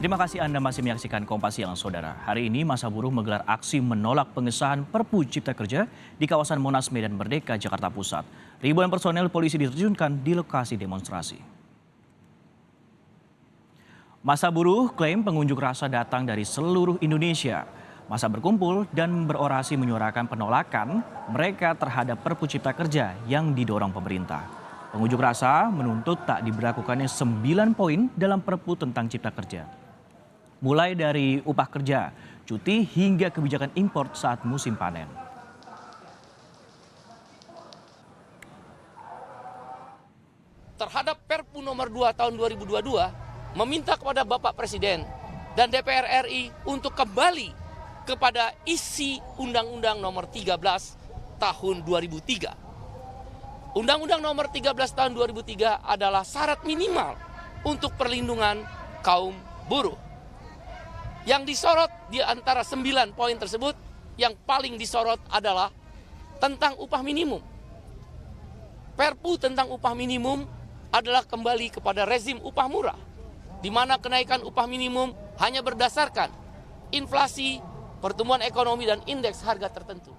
Terima kasih Anda masih menyaksikan Kompas Siang, Saudara. Hari ini masa buruh menggelar aksi menolak pengesahan Perpu Cipta Kerja di kawasan Monas Medan Merdeka, Jakarta Pusat. Ribuan personel polisi diterjunkan di lokasi demonstrasi. Masa buruh klaim pengunjuk rasa datang dari seluruh Indonesia. Masa berkumpul dan berorasi menyuarakan penolakan mereka terhadap Perpu Cipta Kerja yang didorong pemerintah. Pengunjuk rasa menuntut tak diberlakukannya 9 poin dalam Perpu tentang Cipta Kerja. Mulai dari upah kerja, cuti hingga kebijakan impor saat musim panen. Terhadap Perpu nomor 2 tahun 2022 meminta kepada Bapak Presiden dan DPR RI untuk kembali kepada isi Undang-Undang nomor 13 tahun 2003. Undang-Undang nomor 13 tahun 2003 adalah syarat minimal untuk perlindungan kaum buruh. Yang disorot di antara 9 poin tersebut, yang paling disorot adalah tentang upah minimum. Perpu tentang upah minimum adalah kembali kepada rezim upah murah, di mana kenaikan upah minimum hanya berdasarkan inflasi, pertumbuhan ekonomi, dan indeks harga tertentu.